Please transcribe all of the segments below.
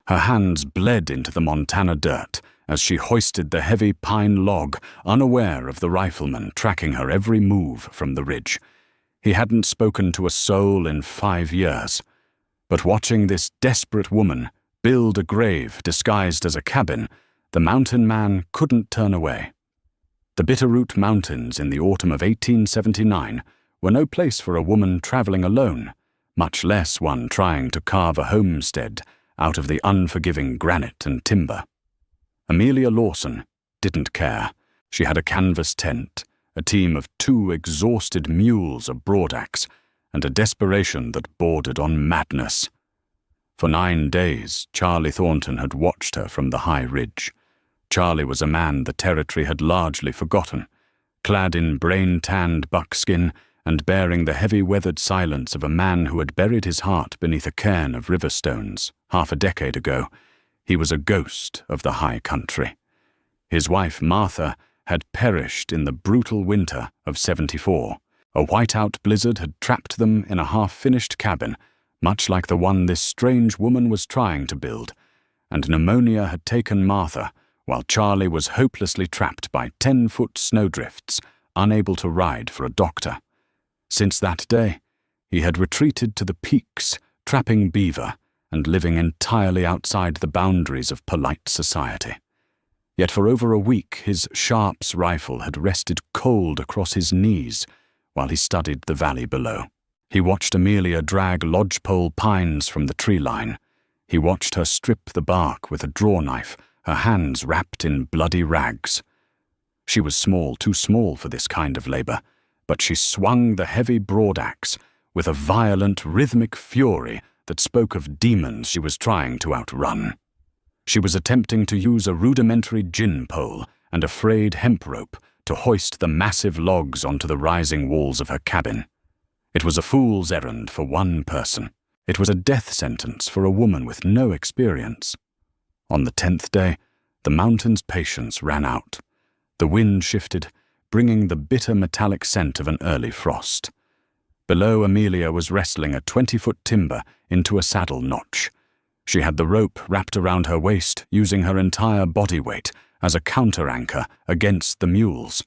Her hands bled into the Montana dirt as she hoisted the heavy pine log, unaware of the rifleman tracking her every move from the ridge. He hadn't spoken to a soul in 5 years. But watching this desperate woman build a grave disguised as a cabin, the mountain man couldn't turn away. The Bitterroot Mountains in the autumn of 1879 were no place for a woman traveling alone, much less one trying to carve a homestead out of the unforgiving granite and timber. Amelia Lawson didn't care. She had a canvas tent, a team of 2 exhausted mules of broadaxe, and a desperation that bordered on madness. For 9 days, Charlie Thornton had watched her from the high ridge. Charlie was a man the territory had largely forgotten, clad in brain-tanned buckskin and bearing the heavy-weathered silence of a man who had buried his heart beneath a cairn of river stones half a decade ago. He was a ghost of the high country. His wife, Martha, had perished in the brutal winter of '74. A whiteout blizzard had trapped them in a half-finished cabin, much like the one this strange woman was trying to build, and pneumonia had taken Martha while Charlie was hopelessly trapped by 10-foot snowdrifts, unable to ride for a doctor. Since that day, he had retreated to the peaks, trapping beaver and living entirely outside the boundaries of polite society. Yet for over a week his Sharps rifle had rested cold across his knees while he studied the valley below. He watched Amelia drag lodgepole pines from the tree line. He watched her strip the bark with a draw knife, her hands wrapped in bloody rags. She was small, too small for this kind of labor, but she swung the heavy broadaxe with a violent, rhythmic fury that spoke of demons she was trying to outrun. She was attempting to use a rudimentary gin pole and a frayed hemp rope to hoist the massive logs onto the rising walls of her cabin. It was a fool's errand for one person. It was a death sentence for a woman with no experience. On the 10th day, the mountain's patience ran out. The wind shifted, bringing the bitter metallic scent of an early frost. Below, Amelia was wrestling a 20-foot timber into a saddle notch. She had the rope wrapped around her waist, using her entire body weight as a counter-anchor against the mules.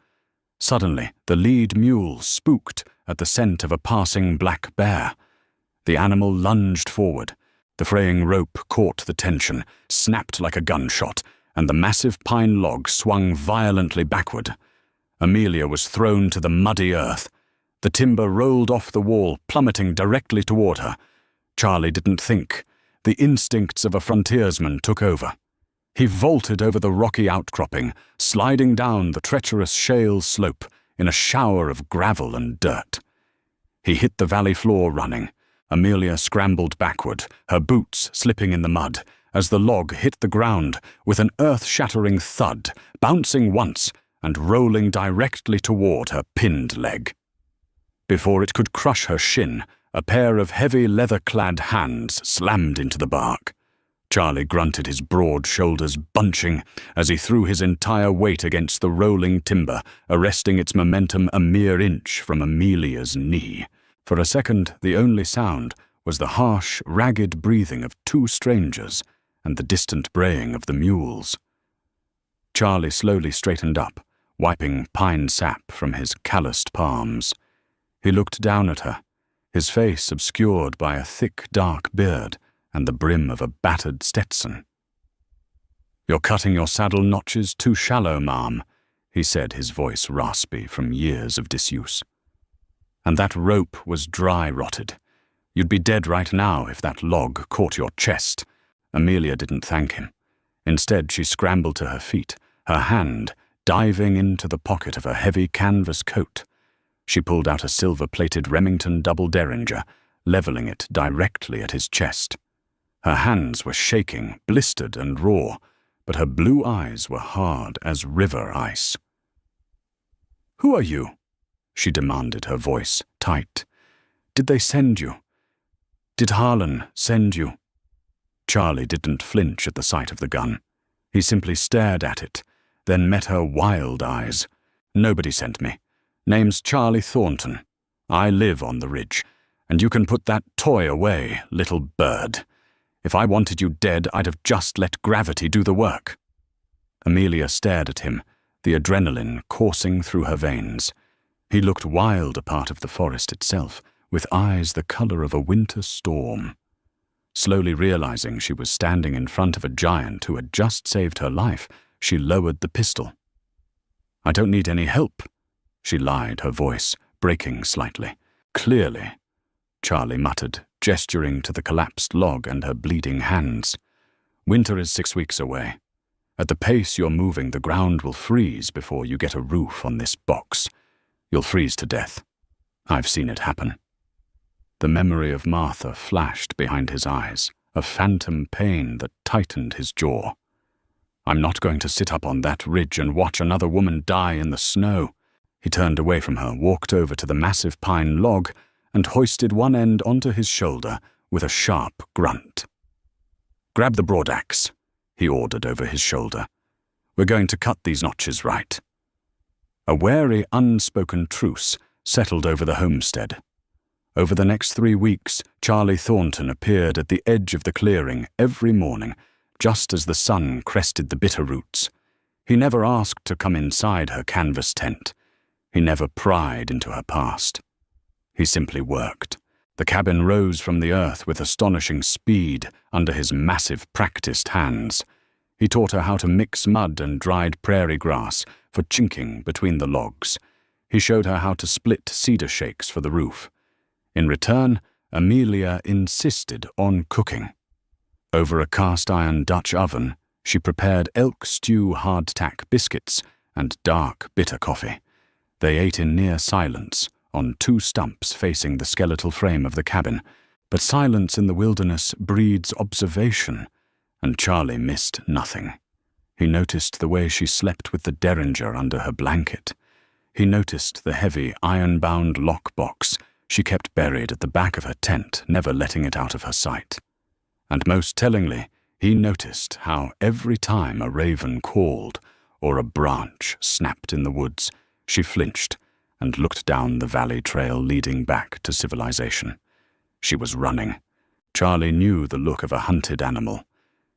Suddenly, the lead mule spooked at the scent of a passing black bear. The animal lunged forward. The fraying rope caught the tension, snapped like a gunshot, and the massive pine log swung violently backward. Amelia was thrown to the muddy earth. The timber rolled off the wall, plummeting directly toward her. Charlie didn't think. The instincts of a frontiersman took over. He vaulted over the rocky outcropping, sliding down the treacherous shale slope in a shower of gravel and dirt. He hit the valley floor running. Amelia scrambled backward, her boots slipping in the mud, as the log hit the ground with an earth-shattering thud, bouncing once and rolling directly toward her pinned leg. Before it could crush her shin, a pair of heavy leather-clad hands slammed into the bark. Charlie grunted, his broad shoulders bunching as he threw his entire weight against the rolling timber, arresting its momentum a mere inch from Amelia's knee. For a second, the only sound was the harsh, ragged breathing of 2 strangers and the distant braying of the mules. Charlie slowly straightened up, wiping pine sap from his calloused palms. He looked down at her, his face obscured by a thick, dark beard and the brim of a battered Stetson. "You're cutting your saddle notches too shallow, ma'am," he said, his voice raspy from years of disuse. "And that rope was dry-rotted. You'd be dead right now if that log caught your chest." Amelia didn't thank him. Instead, she scrambled to her feet, her hand diving into the pocket of her heavy canvas coat. She pulled out a silver-plated Remington double derringer, leveling it directly at his chest. Her hands were shaking, blistered and raw, but her blue eyes were hard as river ice. "Who are you?" she demanded, her voice tight. "Did they send you? Did Harlan send you?" Charlie didn't flinch at the sight of the gun. He simply stared at it, then met her wild eyes. "Nobody sent me. Name's Charlie Thornton. I live on the ridge, and you can put that toy away, little bird. If I wanted you dead, I'd have just let gravity do the work." Amelia stared at him, the adrenaline coursing through her veins. He looked wild, a part of the forest itself, with eyes the color of a winter storm. Slowly realizing she was standing in front of a giant who had just saved her life, she lowered the pistol. "I don't need any help," she lied, her voice breaking slightly. "Clearly," Charlie muttered, gesturing to the collapsed log and her bleeding hands. "Winter is 6 weeks away. At the pace you're moving, the ground will freeze before you get a roof on this box. You'll freeze to death. I've seen it happen." The memory of Martha flashed behind his eyes, a phantom pain that tightened his jaw. "I'm not going to sit up on that ridge and watch another woman die in the snow." He turned away from her, walked over to the massive pine log, and hoisted one end onto his shoulder with a sharp grunt. "Grab the broadaxe," he ordered over his shoulder. "We're going to cut these notches right." A wary, unspoken truce settled over the homestead. Over the next 3 weeks, Charlie Thornton appeared at the edge of the clearing every morning, just as the sun crested the bitter roots. He never asked to come inside her canvas tent. He never pried into her past. He simply worked. The cabin rose from the earth with astonishing speed under his massive, practiced hands. He taught her how to mix mud and dried prairie grass for chinking between the logs. He showed her how to split cedar shakes for the roof. In return, Amelia insisted on cooking. Over a cast-iron Dutch oven, she prepared elk stew hardtack biscuits and dark, bitter coffee. They ate in near silence, on 2 stumps facing the skeletal frame of the cabin. But silence in the wilderness breeds observation, and Charlie missed nothing. He noticed the way she slept with the derringer under her blanket. He noticed the heavy, iron-bound lockbox she kept buried at the back of her tent, never letting it out of her sight. And most tellingly, he noticed how every time a raven called or a branch snapped in the woods, she flinched and looked down the valley trail leading back to civilization. She was running. Charlie knew the look of a hunted animal.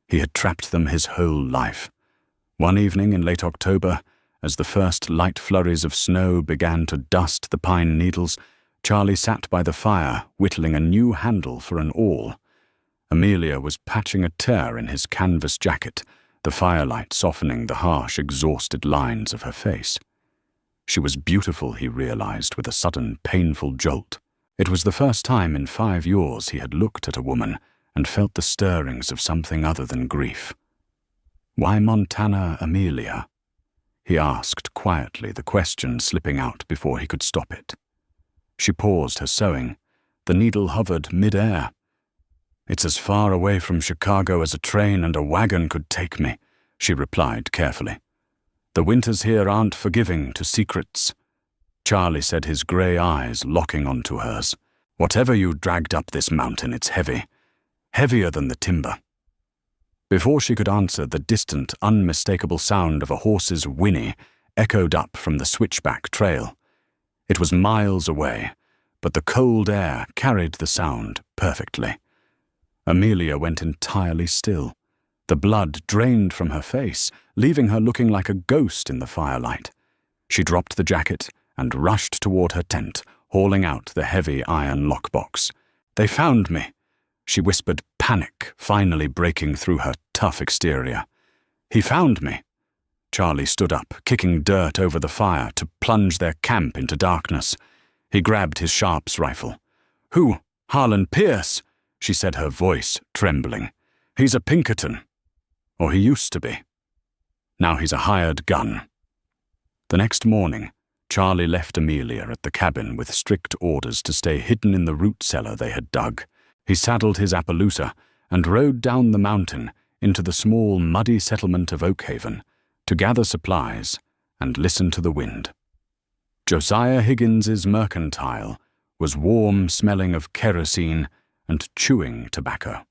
He had trapped them his whole life. One evening in late October, as the first light flurries of snow began to dust the pine needles, Charlie sat by the fire, whittling a new handle for an awl. Amelia was patching a tear in his canvas jacket, the firelight softening the harsh, exhausted lines of her face. She was beautiful, he realized with a sudden, painful jolt. It was the first time in 5 years he had looked at a woman and felt the stirrings of something other than grief. "Why Montana, Amelia?" he asked quietly, the question slipping out before he could stop it. She paused her sewing. The needle hovered mid-air. "It's as far away from Chicago as a train and a wagon could take me," she replied carefully. "The winters here aren't forgiving to secrets." Charlie said, his grey eyes locking onto hers. "Whatever you dragged up this mountain, it's heavy. Heavier than the timber." Before she could answer, the distant, unmistakable sound of a horse's whinny echoed up from the switchback trail. It was miles away, but the cold air carried the sound perfectly. Amelia went entirely still. The blood drained from her face, leaving her looking like a ghost in the firelight. She dropped the jacket and rushed toward her tent, hauling out the heavy iron lockbox. "They found me," she whispered, panic finally breaking through her tough exterior. "He found me." Charlie stood up, kicking dirt over the fire to plunge their camp into darkness. He grabbed his Sharps rifle. "Who? Harlan Pierce?" she said, her voice trembling. "He's a Pinkerton. Or he used to be. Now he's a hired gun." The next morning, Charlie left Amelia at the cabin with strict orders to stay hidden in the root cellar they had dug. He saddled his Appaloosa and rode down the mountain into the small, muddy settlement of Oakhaven to gather supplies and listen to the wind. Josiah Higgins's mercantile was warm, smelling of kerosene and chewing tobacco.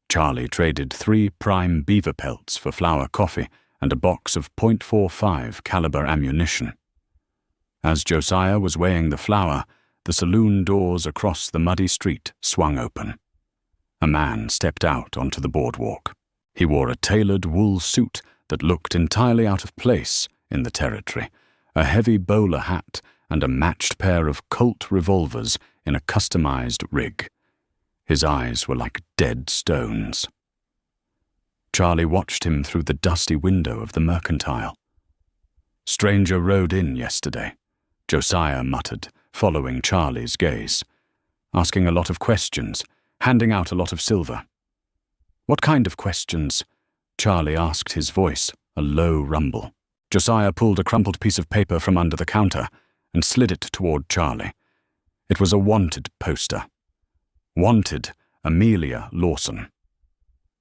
Charlie traded 3 prime beaver pelts for flour coffee and a box of .45 caliber ammunition. As Josiah was weighing the flour, the saloon doors across the muddy street swung open. A man stepped out onto the boardwalk. He wore a tailored wool suit that looked entirely out of place in the territory, a heavy bowler hat, and a matched pair of Colt revolvers in a customized rig. His eyes were like dead stones. Charlie watched him through the dusty window of the mercantile. "Stranger rode in yesterday," Josiah muttered, following Charlie's gaze. "Asking a lot of questions, handing out a lot of silver." "What kind of questions?" Charlie asked, his voice a low rumble. Josiah pulled a crumpled piece of paper from under the counter and slid it toward Charlie. It was a wanted poster. Wanted, Amelia Lawson.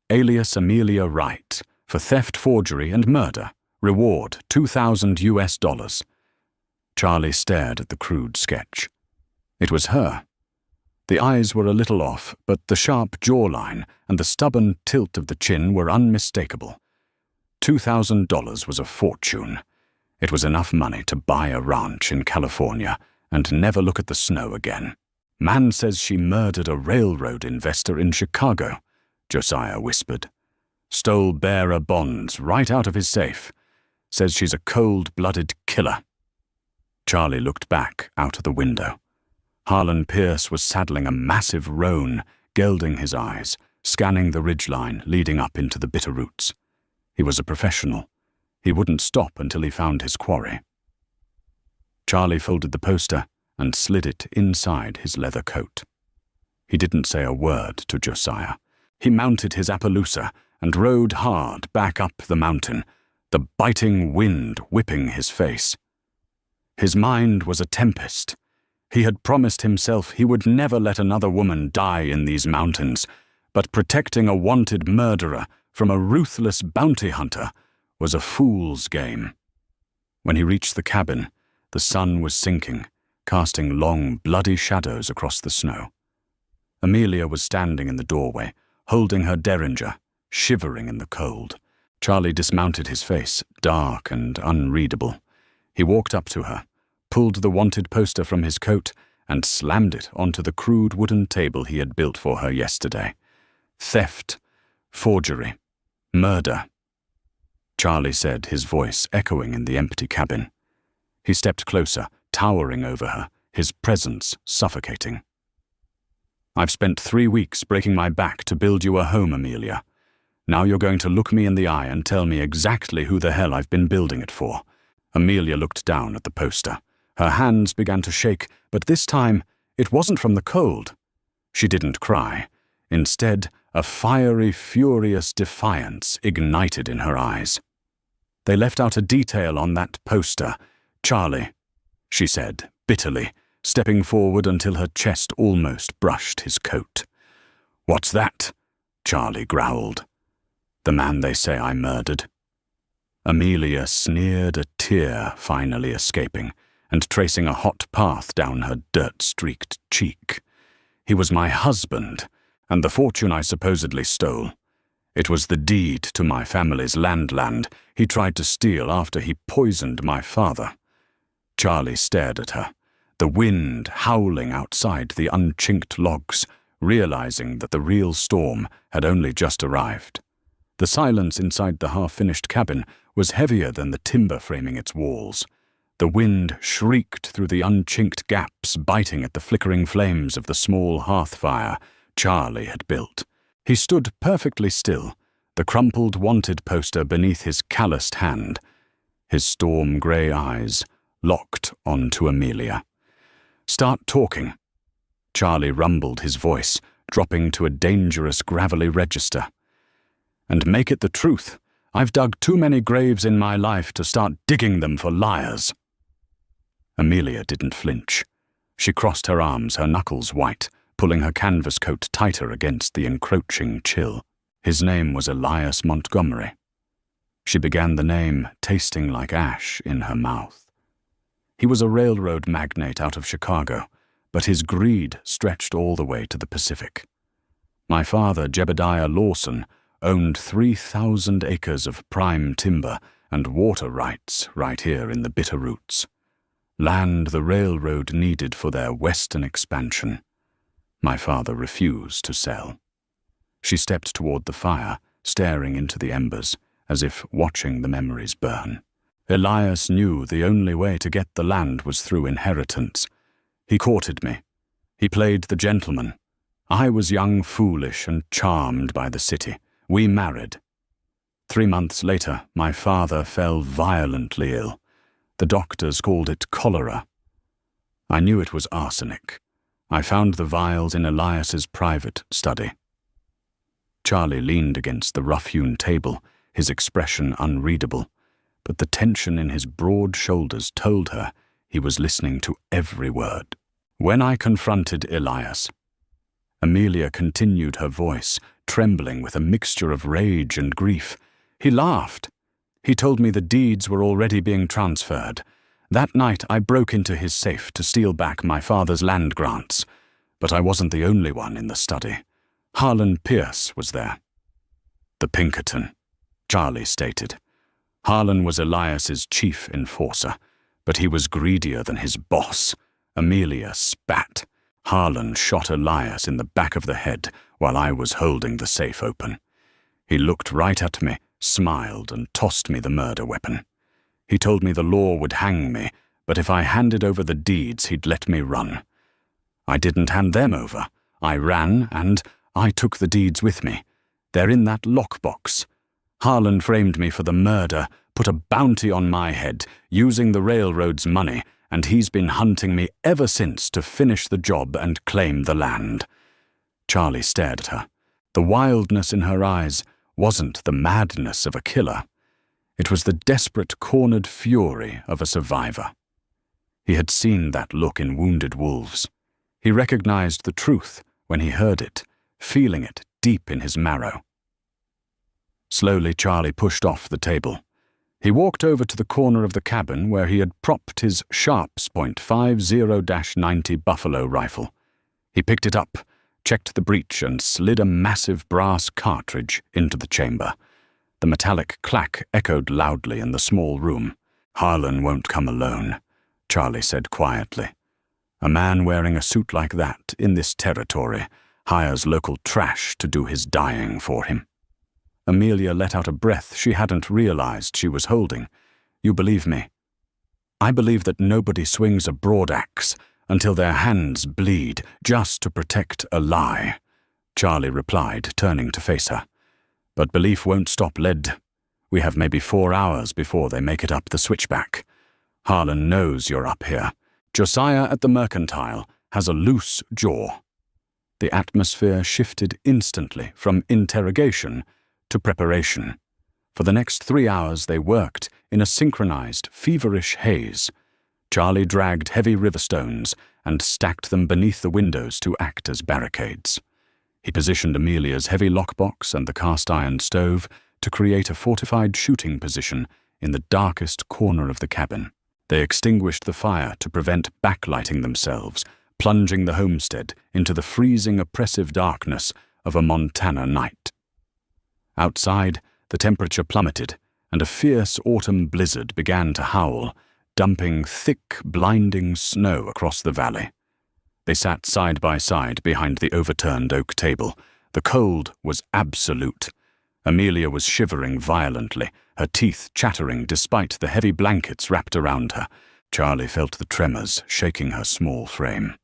Alias Amelia Wright, for theft, forgery, and murder. Reward $2,000. Charlie stared at the crude sketch. It was her. The eyes were a little off, but the sharp jawline and the stubborn tilt of the chin were unmistakable. $2,000 was a fortune. It was enough money to buy a ranch in California and never look at the snow again. "Man says she murdered a railroad investor in Chicago," Josiah whispered. "Stole bearer bonds right out of his safe. Says she's a cold-blooded killer." Charlie looked back out of the window. Harlan Pierce was saddling a massive roan, gelding his eyes, scanning the ridgeline leading up into the bitter roots. He was a professional. He wouldn't stop until he found his quarry. Charlie folded the poster and slid it inside his leather coat. He didn't say a word to Josiah. He mounted his Appaloosa and rode hard back up the mountain, the biting wind whipping his face. His mind was a tempest. He had promised himself he would never let another woman die in these mountains, but protecting a wanted murderer from a ruthless bounty hunter was a fool's game. When he reached the cabin, the sun was sinking, casting long, bloody shadows across the snow. Amelia was standing in the doorway, holding her derringer, shivering in the cold. Charlie dismounted, his face dark and unreadable. He walked up to her, pulled the wanted poster from his coat, and slammed it onto the crude wooden table he had built for her yesterday. Theft, forgery, murder. Charlie said, his voice echoing in the empty cabin. He stepped closer, towering over her, his presence suffocating. "I've spent 3 weeks breaking my back to build you a home, Amelia. Now you're going to look me in the eye and tell me exactly who the hell I've been building it for." Amelia looked down at the poster. Her hands began to shake, but this time it wasn't from the cold. She didn't cry. Instead, a fiery, furious defiance ignited in her eyes. "They left out a detail on that poster. Charlie," she said, bitterly, stepping forward until her chest almost brushed his coat. "What's that?" Charlie growled. "The man they say I murdered." Amelia sneered, a tear finally escaping and tracing a hot path down her dirt-streaked cheek. "He was my husband, and the fortune I supposedly stole. It was the deed to my family's land he tried to steal after he poisoned my father." Charlie stared at her, the wind howling outside the unchinked logs, realizing that the real storm had only just arrived. The silence inside the half-finished cabin was heavier than the timber framing its walls. The wind shrieked through the unchinked gaps, biting at the flickering flames of the small hearth fire Charlie had built. He stood perfectly still, the crumpled wanted poster beneath his calloused hand, his storm-grey eyes locked onto Amelia. "Start talking." Charlie rumbled, his voice dropping to a dangerous gravelly register. "And make it the truth. I've dug too many graves in my life to start digging them for liars." Amelia didn't flinch. She crossed her arms, her knuckles white, pulling her canvas coat tighter against the encroaching chill. His name was Elias Montgomery. She began the name, tasting like ash in her mouth. He was a railroad magnate out of Chicago, but his greed stretched all the way to the Pacific. My father, Jebediah Lawson, owned 3,000 acres of prime timber and water rights right here in the Bitter Roots. Land the railroad needed for their western expansion. My father refused to sell. She stepped toward the fire, staring into the embers, as if watching the memories burn. Elias knew the only way to get the land was through inheritance. He courted me. He played the gentleman. I was young, foolish, and charmed by the city. We married. 3 months later, my father fell violently ill. The doctors called it cholera. I knew it was arsenic. I found the vials in Elias's private study. Charlie leaned against the rough-hewn table, his expression unreadable, but the tension in his broad shoulders told her he was listening to every word. When I confronted Elias, Amelia continued her voice, trembling with a mixture of rage and grief. He laughed. He told me the deeds were already being transferred. That night I broke into his safe to steal back my father's land grants, but I wasn't the only one in the study. Harlan Pierce was there. The Pinkerton, Charlie stated. Harlan was Elias's chief enforcer, but he was greedier than his boss. Amelia spat. Harlan shot Elias in the back of the head while I was holding the safe open. He looked right at me, smiled, and tossed me the murder weapon. He told me the law would hang me, but if I handed over the deeds, he'd let me run. I didn't hand them over. I ran, and I took the deeds with me. They're in that lockbox. Harlan framed me for the murder, put a bounty on my head, using the railroad's money, and he's been hunting me ever since to finish the job and claim the land. Charlie stared at her. The wildness in her eyes wasn't the madness of a killer. It was the desperate, cornered fury of a survivor. He had seen that look in wounded wolves. He recognized the truth when he heard it, feeling it deep in his marrow. Slowly, Charlie pushed off the table. He walked over to the corner of the cabin where he had propped his Sharps .50-90 Buffalo rifle. He picked it up, checked the breech, and slid a massive brass cartridge into the chamber. The metallic clack echoed loudly in the small room. "Harlan won't come alone," Charlie said quietly. "A man wearing a suit like that in this territory hires local trash to do his dying for him." Amelia let out a breath she hadn't realized she was holding. "You believe me?" "I believe that nobody swings a broadaxe until their hands bleed just to protect a lie," Charlie replied, turning to face her. "But belief won't stop lead. We have maybe 4 hours before they make it up the switchback. Harlan knows you're up here. Josiah at the Mercantile has a loose jaw." The atmosphere shifted instantly from interrogation to preparation. For the next 3 hours they worked in a synchronized, feverish haze. Charlie dragged heavy river stones and stacked them beneath the windows to act as barricades. He positioned Amelia's heavy lockbox and the cast-iron stove to create a fortified shooting position in the darkest corner of the cabin. They extinguished the fire to prevent backlighting themselves, plunging the homestead into the freezing, oppressive darkness of a Montana night. Outside, the temperature plummeted, and a fierce autumn blizzard began to howl, dumping thick, blinding snow across the valley. They sat side by side behind the overturned oak table. The cold was absolute. Amelia was shivering violently, her teeth chattering despite the heavy blankets wrapped around her. Charlie felt the tremors shaking her small frame.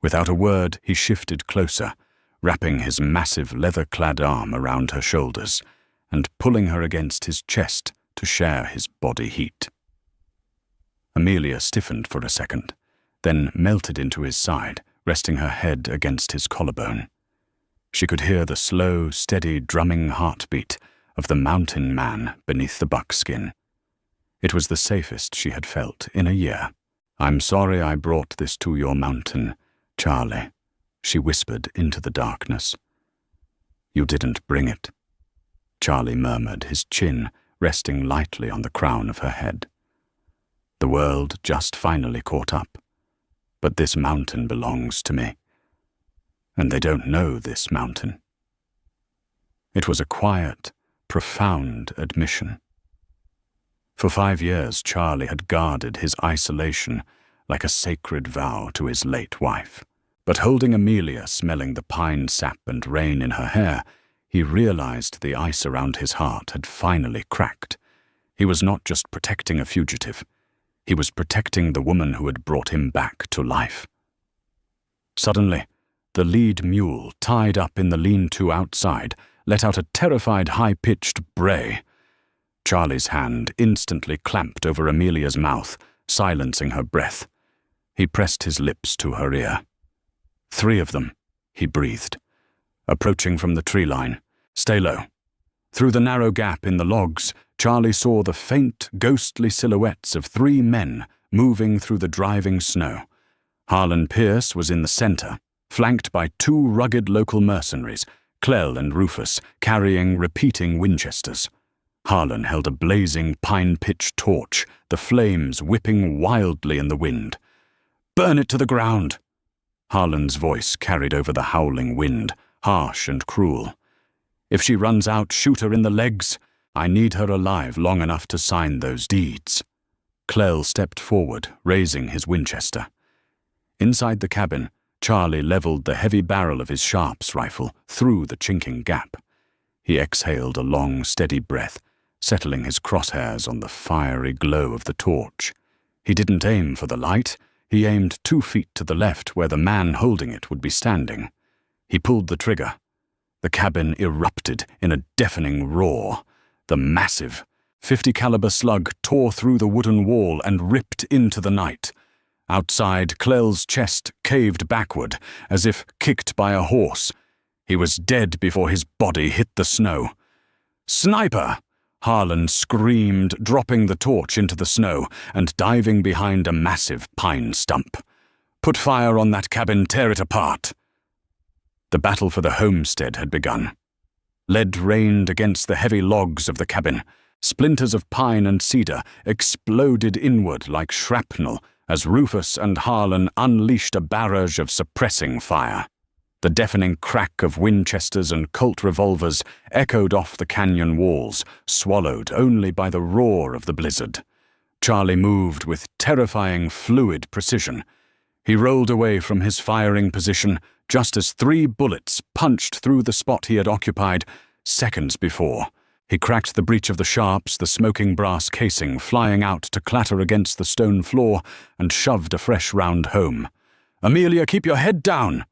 Without a word, he shifted closer, wrapping his massive leather-clad arm around her shoulders and pulling her against his chest to share his body heat. Amelia stiffened for a second, then melted into his side, resting her head against his collarbone. She could hear the slow, steady, drumming heartbeat of the mountain man beneath the buckskin. It was the safest she had felt in a year. "I'm sorry I brought this to your mountain, Charlie," she whispered into the darkness. "You didn't bring it," Charlie murmured, his chin resting lightly on the crown of her head. "The world just finally caught up. But this mountain belongs to me. And they don't know this mountain." It was a quiet, profound admission. For 5 years, Charlie had guarded his isolation like a sacred vow to his late wife. But holding Amelia, smelling the pine sap and rain in her hair, he realized the ice around his heart had finally cracked. He was not just protecting a fugitive. He was protecting the woman who had brought him back to life. Suddenly, the lead mule, tied up in the lean-to outside, let out a terrified high-pitched bray. Charlie's hand instantly clamped over Amelia's mouth, silencing her breath. He pressed his lips to her ear. 3 of them, he breathed. Approaching from the tree line. Stay low. Through the narrow gap in the logs, Charlie saw the faint, ghostly silhouettes of 3 men moving through the driving snow. Harlan Pierce was in the center, flanked by 2 rugged local mercenaries, Clell and Rufus, carrying repeating Winchesters. Harlan held a blazing pine-pitch torch, the flames whipping wildly in the wind. "Burn it to the ground!" Harlan's voice carried over the howling wind, harsh and cruel. "If she runs out, shoot her in the legs. I need her alive long enough to sign those deeds." Clell stepped forward, raising his Winchester. Inside the cabin, Charlie leveled the heavy barrel of his Sharps rifle through the chinking gap. He exhaled a long, steady breath, settling his crosshairs on the fiery glow of the torch. He didn't aim for the light. He aimed 2 feet to the left where the man holding it would be standing. He pulled the trigger. The cabin erupted in a deafening roar. The massive .50 caliber slug tore through the wooden wall and ripped into the night. Outside, Clell's chest caved backward, as if kicked by a horse. He was dead before his body hit the snow. "Sniper!" Harlan screamed, dropping the torch into the snow and diving behind a massive pine stump. "Put fire on that cabin, tear it apart." The battle for the homestead had begun. Lead rained against the heavy logs of the cabin. Splinters of pine and cedar exploded inward like shrapnel as Rufus and Harlan unleashed a barrage of suppressing fire. The deafening crack of Winchesters and Colt revolvers echoed off the canyon walls, swallowed only by the roar of the blizzard. Charlie moved with terrifying, fluid precision. He rolled away from his firing position just as 3 bullets punched through the spot he had occupied seconds before. He cracked the breech of the Sharps, the smoking brass casing flying out to clatter against the stone floor, and shoved a fresh round home. "Amelia, keep your head down!"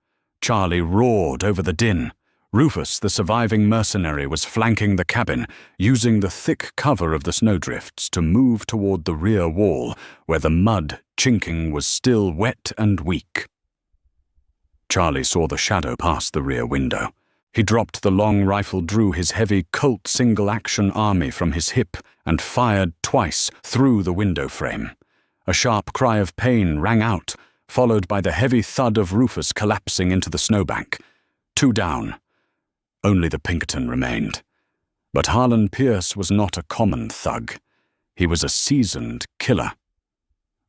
Charlie roared over the din. Rufus, the surviving mercenary, was flanking the cabin, using the thick cover of the snowdrifts to move toward the rear wall, where the mud chinking was still wet and weak. Charlie saw the shadow pass the rear window. He dropped the long rifle, drew his heavy Colt single-action army from his hip, and fired twice through the window frame. A sharp cry of pain rang out, followed by the heavy thud of Rufus collapsing into the snowbank. 2 down. Only the Pinkerton remained. But Harlan Pierce was not a common thug. He was a seasoned killer.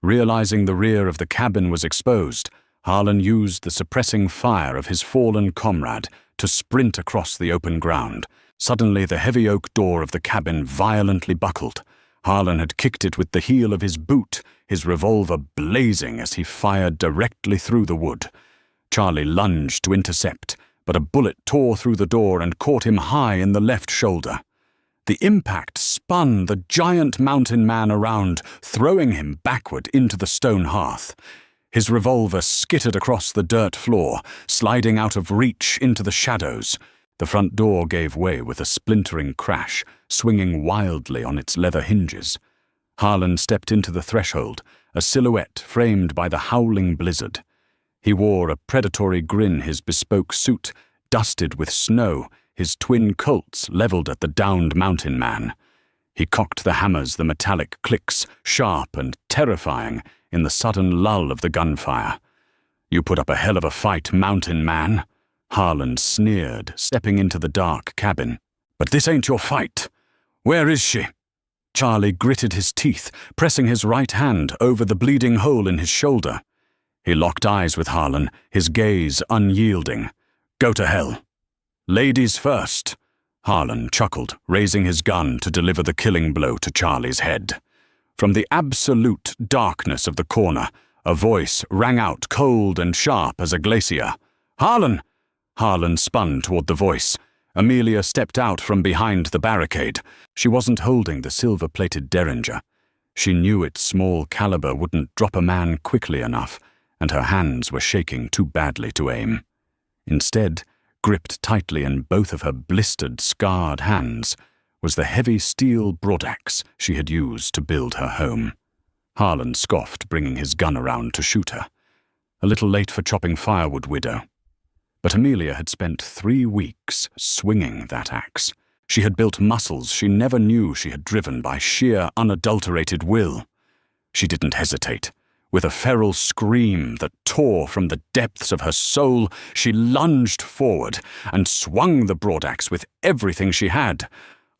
Realizing the rear of the cabin was exposed, Harlan used the suppressing fire of his fallen comrade to sprint across the open ground. Suddenly, the heavy oak door of the cabin violently buckled. Harlan had kicked it with the heel of his boot, his revolver blazing as he fired directly through the wood. Charlie lunged to intercept, but a bullet tore through the door and caught him high in the left shoulder. The impact spun the giant mountain man around, throwing him backward into the stone hearth. His revolver skittered across the dirt floor, sliding out of reach into the shadows. The front door gave way with a splintering crash, swinging wildly on its leather hinges. Harlan stepped into the threshold, a silhouette framed by the howling blizzard. He wore a predatory grin, his bespoke suit dusted with snow, his twin Colts leveled at the downed mountain man. He cocked the hammers, the metallic clicks, sharp and terrifying, in the sudden lull of the gunfire. "You put up a hell of a fight, mountain man," Harlan sneered, stepping into the dark cabin. "But this ain't your fight. Where is she?" Charlie gritted his teeth, pressing his right hand over the bleeding hole in his shoulder. He locked eyes with Harlan, his gaze unyielding. "Go to hell." "Ladies first," Harlan chuckled, raising his gun to deliver the killing blow to Charlie's head. From the absolute darkness of the corner, A voice rang out cold and sharp as a glacier. "Harlan!" Harlan spun toward the voice. Amelia stepped out from behind the barricade. She wasn't holding the silver-plated derringer. She knew its small caliber wouldn't drop a man quickly enough, and her hands were shaking too badly to aim. Instead, gripped tightly in both of her blistered, scarred hands, was the heavy steel broadaxe she had used to build her home. Harlan scoffed, bringing his gun around to shoot her. A little late for chopping firewood, widow. But Amelia had spent 3 weeks swinging that axe. She had built muscles she never knew she had driven by sheer, unadulterated will. She didn't hesitate. With a feral scream that tore from the depths of her soul, she lunged forward and swung the broadaxe with everything she had.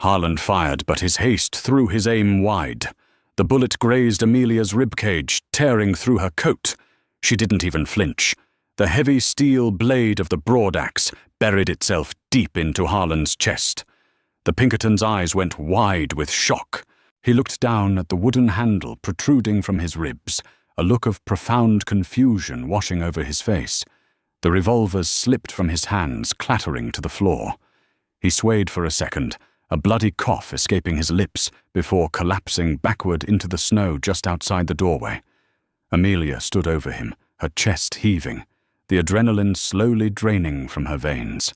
Harlan fired, but his haste threw his aim wide. The bullet grazed Amelia's ribcage, tearing through her coat. She didn't even flinch. The heavy steel blade of the broadaxe buried itself deep into Harlan's chest. The Pinkerton's eyes went wide with shock. He looked down at the wooden handle protruding from his ribs, a look of profound confusion washing over his face. The revolvers slipped from his hands, clattering to the floor. He swayed for a second, a bloody cough escaping his lips before collapsing backward into the snow just outside the doorway. Amelia stood over him, her chest heaving, the adrenaline slowly draining from her veins.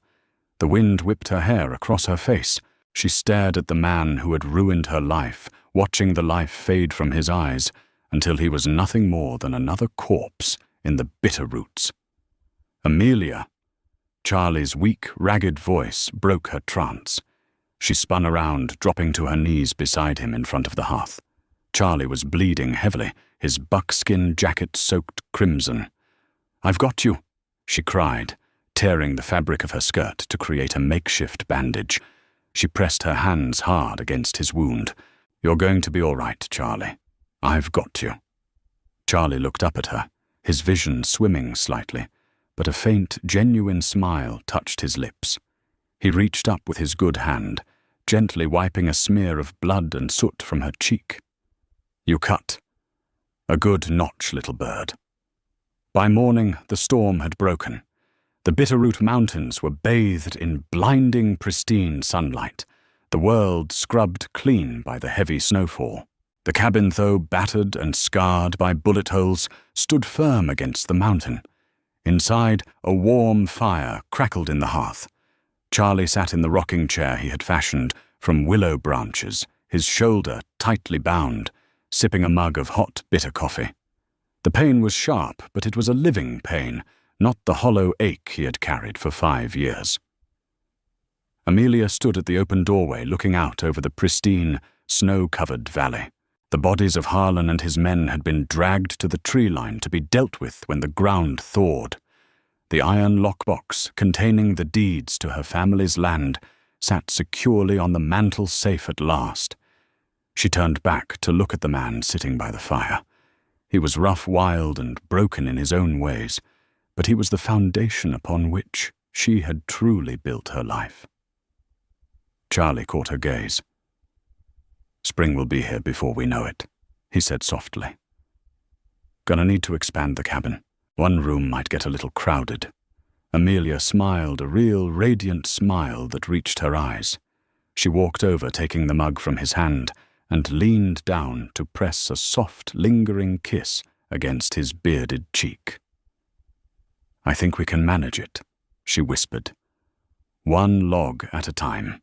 The wind whipped her hair across her face. She stared at the man who had ruined her life, watching the life fade from his eyes until he was nothing more than another corpse in the bitter roots. "Amelia!" Charlie's weak, ragged voice broke her trance. She spun around, dropping to her knees beside him in front of the hearth. Charlie was bleeding heavily, his buckskin jacket soaked crimson. "I've got you," she cried, tearing the fabric of her skirt to create a makeshift bandage. She pressed her hands hard against his wound. "You're going to be all right, Charlie. I've got you." Charlie looked up at her, his vision swimming slightly, but a faint, genuine smile touched his lips. He reached up with his good hand, gently wiping a smear of blood and soot from her cheek. "You cut. A good notch, little bird." By morning, the storm had broken. The Bitterroot Mountains were bathed in blinding, pristine sunlight, the world scrubbed clean by the heavy snowfall. The cabin, though battered and scarred by bullet holes, stood firm against the mountain. Inside, a warm fire crackled in the hearth. Charlie sat in the rocking chair he had fashioned from willow branches, his shoulder tightly bound, sipping a mug of hot, bitter coffee. The pain was sharp, but it was a living pain, not the hollow ache he had carried for 5 years. Amelia stood at the open doorway looking out over the pristine, snow-covered valley. The bodies of Harlan and his men had been dragged to the tree line to be dealt with when the ground thawed. The iron lockbox containing the deeds to her family's land sat securely on the mantel safe at last. She turned back to look at the man sitting by the fire. He was rough, wild, and broken in his own ways, but he was the foundation upon which she had truly built her life. Charlie caught her gaze. "Spring will be here before we know it," he said softly. "Gonna need to expand the cabin. One room might get a little crowded." Amelia smiled, a real radiant smile that reached her eyes. She walked over, taking the mug from his hand, and leaned down to press a soft, lingering kiss against his bearded cheek. "I think we can manage it," she whispered. "One log at a time."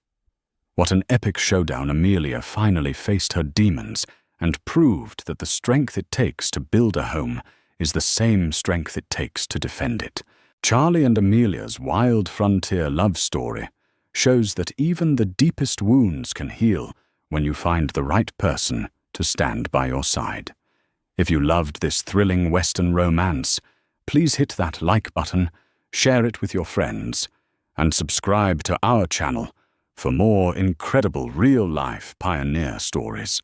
What an epic showdown. Amelia finally faced her demons and proved that the strength it takes to build a home is the same strength it takes to defend it. Charlie and Amelia's wild frontier love story shows that even the deepest wounds can heal when you find the right person to stand by your side. If you loved this thrilling Western romance, please hit that like button, share it with your friends, and subscribe to our channel for more incredible real-life pioneer stories.